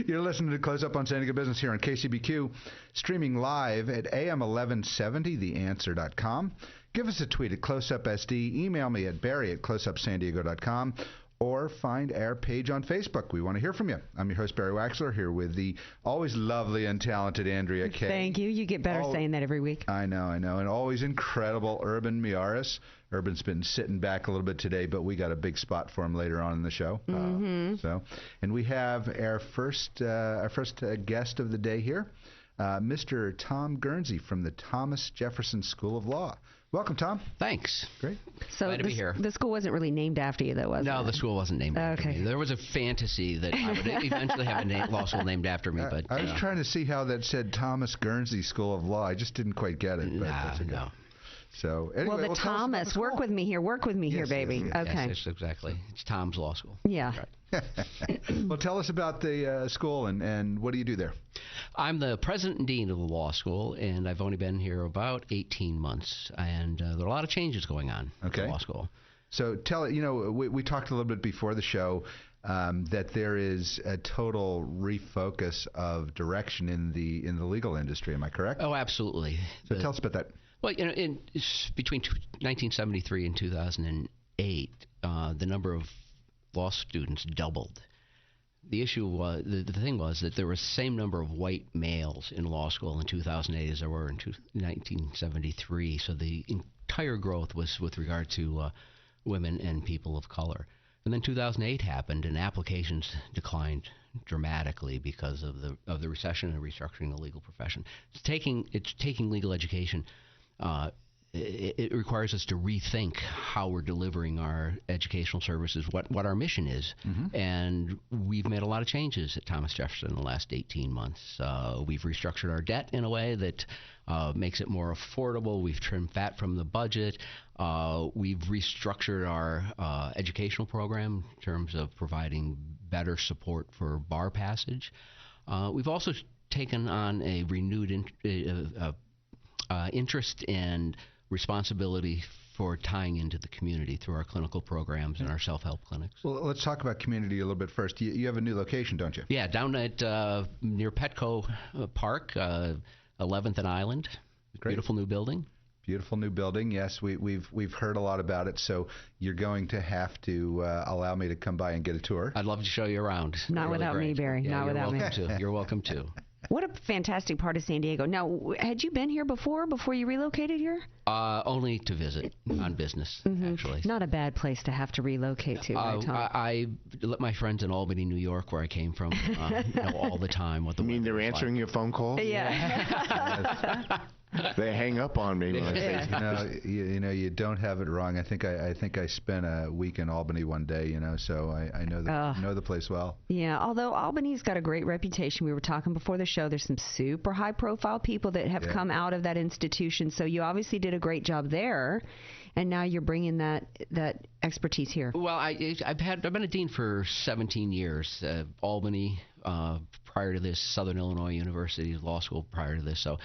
You're listening to Close Up on San Diego Business here on KCBQ, streaming live at AM1170theanswer.com. Give us a tweet at CloseUpSD. Email me at barry@closeupsandiego.com. Or find our page on Facebook. We want to hear from you. I'm your host, Barry Waxler, here with the always lovely and talented Andrea Kay. Thank you. You get better saying that every week. I know. And always incredible Urban Miaris. Urban's been sitting back a little bit today, but we got a big spot for him later on in the show. And we have our first guest of the day here, Mr. Tom Guernsey from the Jefferson School of Law. Welcome, Tom. Thanks. Great. So glad to be here. The school wasn't really named after you, though, was it? No, the school wasn't named after me. There was a fantasy that I would eventually have a law school named after me. But I was trying to see how that said Thomas Guernsey School of Law. I just didn't quite get it. But no. So anyway, well, Thomas, work with me here, baby. Yes. Okay. Yes, exactly. It's Tom's Law School. Yeah. Right. Well, tell us about the school and what do you do there? I'm the president and dean of the law school, and I've only been here about 18 months. And there are a lot of changes going on at the law school. So we talked a little bit before the show that there is a total refocus of direction in the legal industry. Am I correct? Oh, absolutely. So tell us about that. Well, between 1973 and 2008, the number of law students doubled. The issue was, the thing was that there was the same number of white males in law school in 2008 as there were in 1973. So the entire growth was with regard to women and people of color. And then 2008 happened, and applications declined dramatically because of the recession and restructuring the legal profession. It's taking legal education. It requires us to rethink how we're delivering our educational services, what our mission is. And we've made a lot of changes at Thomas Jefferson in the last 18 months. We've restructured our debt in a way that makes it more affordable. We've trimmed fat from the budget. We've restructured our educational program in terms of providing better support for bar passage. We've also taken on a renewed interest and responsibility for tying into the community through our clinical programs and our self-help clinics. Well, let's talk about community a little bit first. You have a new location, don't you? Yeah, down at near Petco Park, 11th and Island. Great. Beautiful new building. Beautiful new building. Yes, we've heard a lot about it. So you're going to have to allow me to come by and get a tour. I'd love to show you around. Not without me, Barry. Yeah, Not without me. You're welcome to. What a fantastic part of San Diego. Now, had you been here before you relocated here? Only to visit on business, actually. Not a bad place to have to relocate to, right, Tom? I let my friends in Albany, New York, where I came from, know all the time what the You mean they're answering your phone calls? Yeah. They hang up on me when I say You don't have it wrong. I think I spent a week in Albany one day. So I know the place well. Yeah. Although Albany's got a great reputation. We were talking before the show. There's some super high-profile people that have come out of that institution. So you obviously did a great job there, and now you're bringing that expertise here. Well, I've been a dean for 17 years. Albany prior to this, Southern Illinois University Law School prior to this. So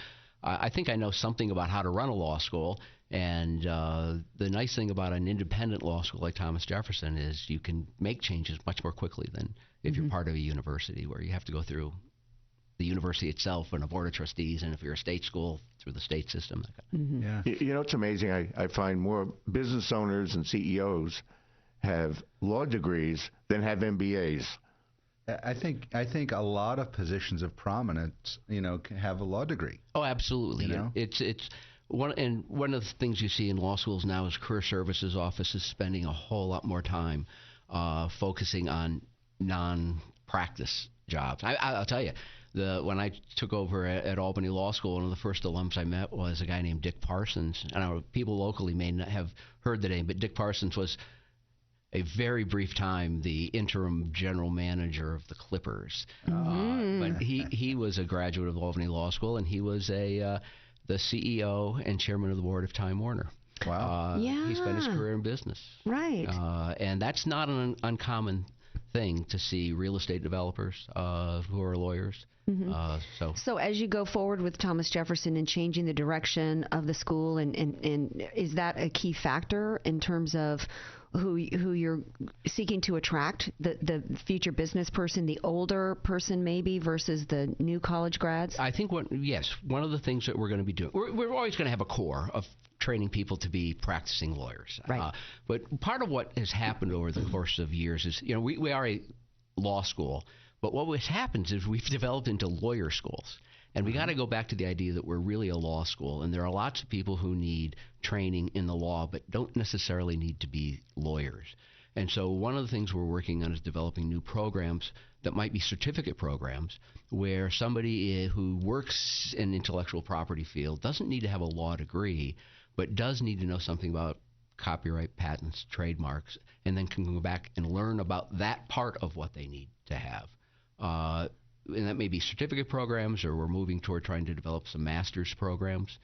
I think I know something about how to run a law school, and the nice thing about an independent law school like Thomas Jefferson is you can make changes much more quickly than if you're part of a university where you have to go through the university itself and a board of trustees, and if you're a state school, through the state system. Yeah. It's amazing. I find more business owners and CEOs have law degrees than have MBAs. I think a lot of positions of prominence, have a law degree. Oh, absolutely. It's one of the things you see in law schools now is career services offices spending a whole lot more time focusing on non-practice jobs. I'll tell you, when I took over at Albany Law School, one of the first alums I met was a guy named Dick Parsons. And people locally may not have heard the name, but Dick Parsons was a very brief time the interim general manager of the Clippers. But he was a graduate of Albany Law School, and he was the CEO and chairman of the board of Time Warner. Wow. He spent his career in business. Right. And that's not an uncommon thing to see real estate developers who are lawyers. So as you go forward with Thomas Jefferson and changing the direction of the school, and is that a key factor in terms of who you're seeking to attract, the future business person, the older person maybe versus the new college grads? I think one of the things that we're going to be doing, we're always going to have a core of training people to be practicing lawyers. Right. But part of what has happened over the course of years is, we are a law school, but what happens is we've developed into lawyer schools. And we got to go back to the idea that we're really a law school, and there are lots of people who need training in the law but don't necessarily need to be lawyers. And so one of the things we're working on is developing new programs that might be certificate programs where somebody who works in the intellectual property field doesn't need to have a law degree but does need to know something about copyright, patents, trademarks, and then can go back and learn about that part of what they need to have. And that may be certificate programs, or we're moving toward trying to develop some master's programs,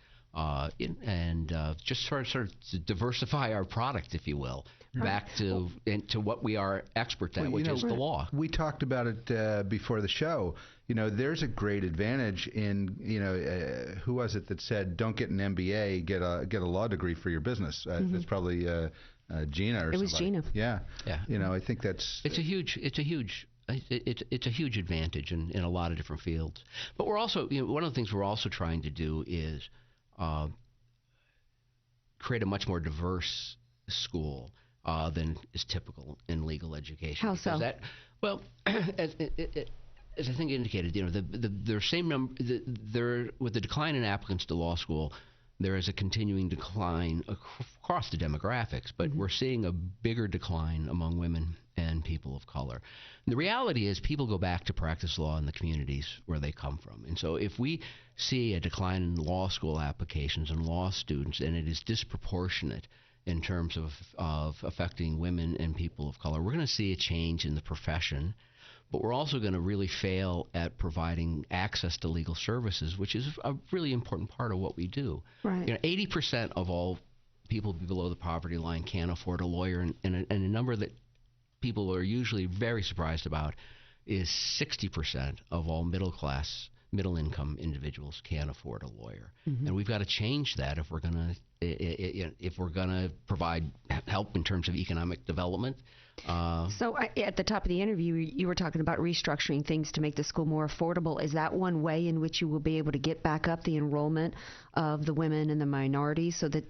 just sort of to diversify our product, if you will, back to what we are experts at, which is the law. We talked about it before the show. There's a great advantage in, who was it that said, don't get an MBA, get a law degree for your business? That's probably Gina or something. It was Gina. Yeah. Yeah. I think that's... It's a huge advantage in a lot of different fields. But we're also, one of the things we're also trying to do is create a much more diverse school than is typical in legal education. How so? As I think indicated, the same number. With the decline in applicants to law school, there is a continuing decline across the demographics, but we're seeing a bigger decline among women and people of color. And the reality is people go back to practice law in the communities where they come from. And so if we see a decline in law school applications and law students, and it is disproportionate in terms of affecting women and people of color, we're going to see a change in the profession. But we're also going to really fail at providing access to legal services, which is a really important part of what we do. Right. 80% of all people below the poverty line can't afford a lawyer, and a number that people are usually very surprised about is 60% of all middle-income individuals can't afford a lawyer. And we've got to change that if we're going to provide help in terms of economic development. So at the top of the interview, you were talking about restructuring things to make the school more affordable. Is that one way in which you will be able to get back up the enrollment of the women and the minorities so that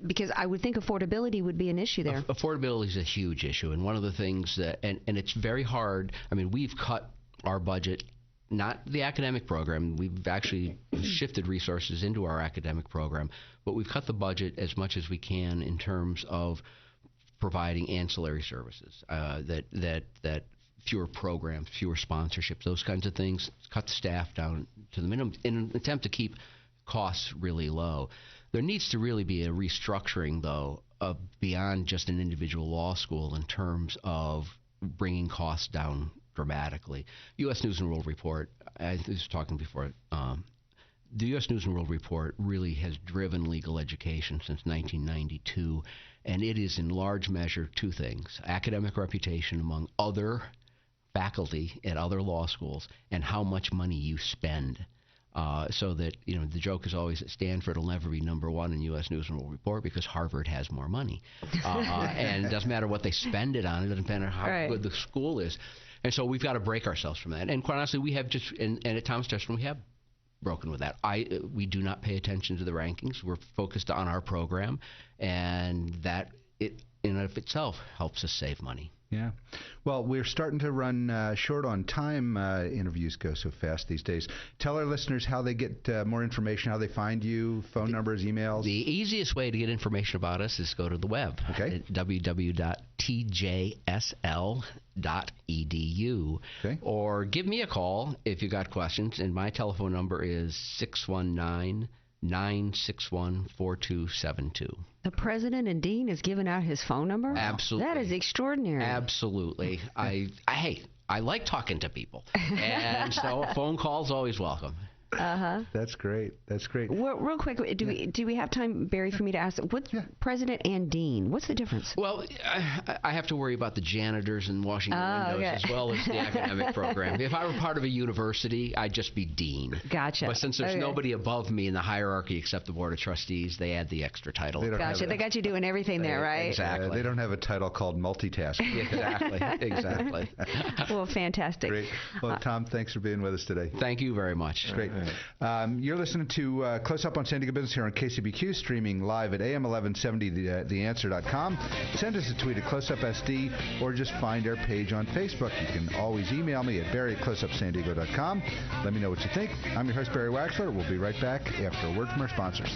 because I would think affordability would be an issue there. Affordability is a huge issue. And one of the things that, and it's very hard. I mean, we've cut our budget, not the academic program. We've actually shifted resources into our academic program, but we've cut the budget as much as we can in terms of providing ancillary services, that fewer programs, fewer sponsorships, those kinds of things, cut staff down to the minimum in an attempt to keep costs really low. There needs to really be a restructuring, though, of beyond just an individual law school in terms of bringing costs down dramatically. U.S. News and World Report, I was talking before, the U.S. News and World Report really has driven legal education since 1992, and it is in large measure two things: academic reputation among other faculty at other law schools and how much money you spend. So that, the joke is always that Stanford will never be number one in U.S. News and World Report because Harvard has more money. And it doesn't matter what they spend it on. It doesn't matter how good the school is. And so we've got to break ourselves from that. And quite honestly, we have and at Thomas Jefferson, we have broken with that. We do not pay attention to the rankings. We're focused on our program, and that in and of itself helps us save money. Yeah. Well, we're starting to run short on time. Interviews go so fast these days. Tell our listeners how they get more information, how they find you, phone numbers, emails. The easiest way to get information about us is go to the web at www.tjsl.edu. Okay. Or give me a call if you got questions, and my telephone number is 619-961-4272. The president and dean has given out his phone number? Absolutely. That is extraordinary. Absolutely. I like talking to people, and so a phone call is always welcome. That's great. That's great. Well, real quick, do we have time, Barry, for me to ask what's president and dean? What's the difference? Well, I have to worry about the janitors and washing the windows as well as the academic program. If I were part of a university, I'd just be dean. Gotcha. But since there's nobody above me in the hierarchy except the board of trustees, they add the extra title. Gotcha. They got you doing everything there, right? Exactly. They don't have a title called multitasking. Exactly. Well, fantastic. Great. Well, Tom, thanks for being with us today. Thank you very much. Great. You're listening to Close Up on San Diego Business here on KCBQ, streaming live at AM1170, theanswer.com. Send us a tweet at CloseUpSD or just find our page on Facebook. You can always email me at barry@closeupsandiego.com. Let me know what you think. I'm your host, Barry Waxler. We'll be right back after a word from our sponsors.